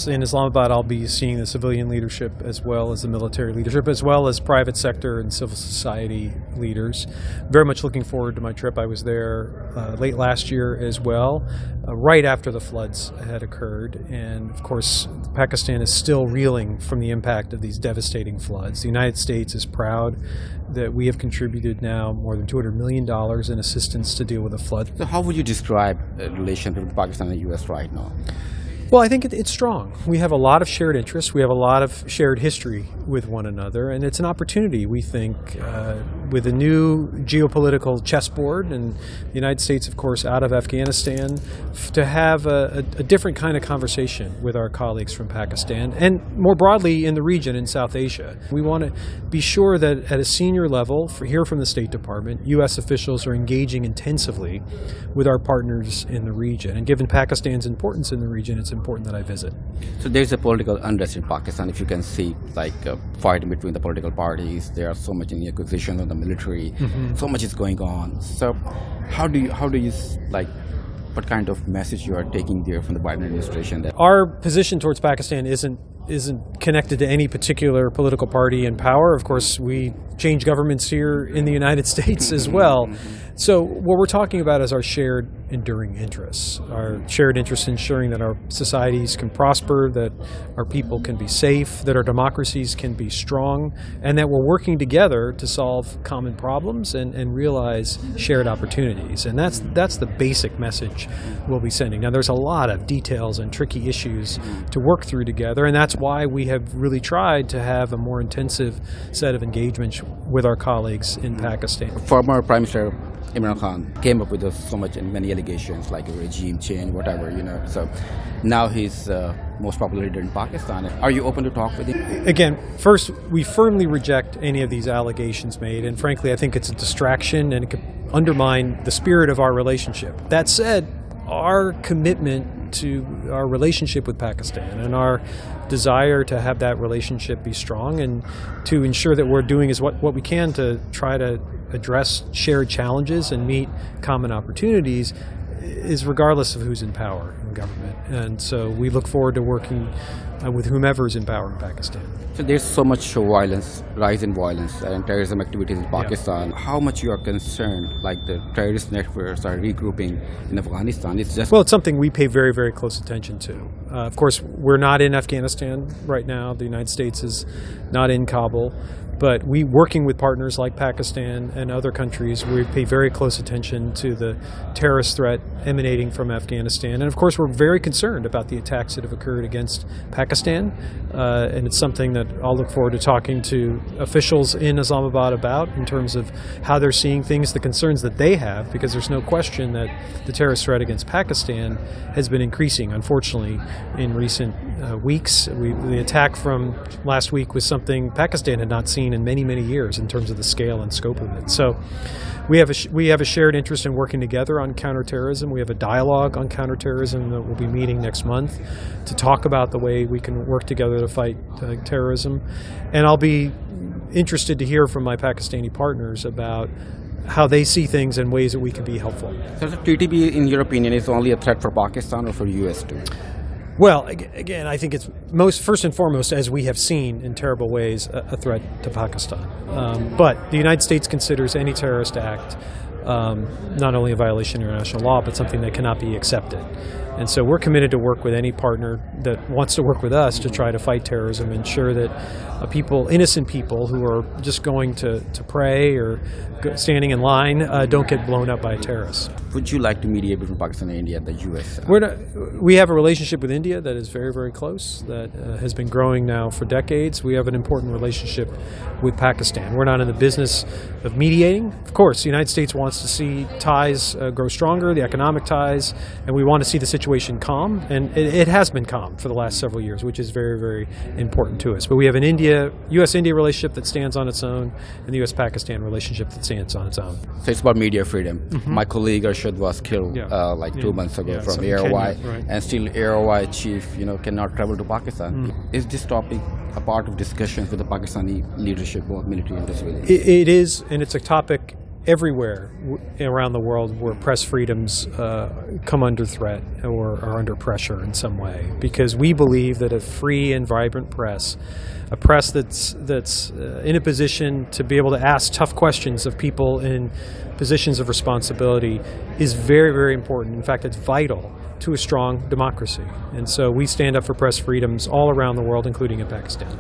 yes, in Islamabad I'll be seeing the civilian leadership as well as the military leadership, as well as private sector and civil society leaders. Very much looking forward to my trip. I was there late last year as well, right after the floods had occurred. And of course, Pakistan is still reeling from the impact of these devastating floods. The United States is proud that we have contributed now more than $200 million in assistance to deal with the flood. So how would you describe the relationship between Pakistan and the U.S. right now? Well, I think it's strong. We have a lot of shared interests. We have a lot of shared history with one another, and it's an opportunity, we think, with a new geopolitical chessboard, and the United States, of course, out of Afghanistan, to have a different kind of conversation with our colleagues from Pakistan, and more broadly in the region in South Asia. We want to be sure that at a senior level, here from the State Department, U.S. officials are engaging intensively with our partners in the region. And given Pakistan's importance in the region, it's important that I visit. So there's a political unrest in Pakistan. If you can see, like fighting between the political parties, there are so much in the acquisition of the military, so much is going on. So how do you like, what kind of message you are taking there from the Biden administration? That our position towards Pakistan isn't connected to any particular political party in power. Of course, we change governments here in the United States as well. So what we're talking about is our shared enduring interests, our shared interest in ensuring that our societies can prosper, that our people can be safe, that our democracies can be strong, and that we're working together to solve common problems and realize shared opportunities. And that's the basic message we'll be sending. Now, there's a lot of details and tricky issues to work through together, and that's why we have really tried to have a more intensive set of engagements with our colleagues in Pakistan. Former Prime Minister Imran Khan came up with so much and many allegations like a regime change, whatever, So now he's most popular leader in Pakistan. Are you open to talk with him? Again, first, we firmly reject any of these allegations made, and frankly, I think it's a distraction and it could undermine the spirit of our relationship. That said, our commitment to our relationship with Pakistan and our desire to have that relationship be strong and to ensure that we're doing is what we can to try to address shared challenges and meet common opportunities is regardless of who's in power in government. And so we look forward to working with whomever is in power in Pakistan. So there's so much violence, rise in violence and terrorism activities in Pakistan. Yeah. How much you are concerned, like the terrorist networks are regrouping in Afghanistan? Well, it's something we pay very, very close attention to. Of course, we're not in Afghanistan right now. The United States is not in Kabul. But we, working with partners like Pakistan and other countries, we pay very close attention to the terrorist threat emanating from Afghanistan. And of course, we're very concerned about the attacks that have occurred against Pakistan. And it's something that I'll look forward to talking to officials in Islamabad about in terms of how they're seeing things, the concerns that they have, because there's no question that the terrorist threat against Pakistan has been increasing, unfortunately, in recent weeks. The attack from last week was something Pakistan had not seen in many, many years in terms of the scale and scope of it. So we have a shared interest in working together on counterterrorism. We have a dialogue on counterterrorism that we'll be meeting next month to talk about the way we can work together to fight terrorism. And I'll be interested to hear from my Pakistani partners about how they see things and ways that we can be helpful. So the TTP, in your opinion, is only a threat for Pakistan or for the U.S. too? Well, again, I think it's first and foremost, as we have seen in terrible ways, a threat to Pakistan. But the United States considers any terrorist act not only a violation of international law, but something that cannot be accepted. And so we're committed to work with any partner that wants to work with us to try to fight terrorism, ensure that innocent people who are just going to pray or standing in line don't get blown up by terrorists. Would you like to mediate between Pakistan and India and the U.S.? We have a relationship with India that is very, very close, that has been growing now for decades. We have an important relationship with Pakistan. We're not in the business of mediating. Of course, the United States wants to see ties grow stronger, the economic ties, and we want to see the situation calm. And it has been calm for the last several years, which is very, very important to us. But we have an U.S.-India relationship that stands on its own, and the U.S.-Pakistan relationship that stands on its own. So it's about media freedom. My colleague Arshad was killed 2 months ago from ARY, right. And still ARY chief cannot travel to Pakistan. Is this topic a part of discussions with the Pakistani leadership, both military and civilian? It is, and it's a topic everywhere around the world where press freedoms come under threat or are under pressure in some way, because we believe that a free and vibrant press, a press that's in a position to be able to ask tough questions of people in positions of responsibility, is very, very important. In fact, it's vital to a strong democracy. And so we stand up for press freedoms all around the world, including in Pakistan.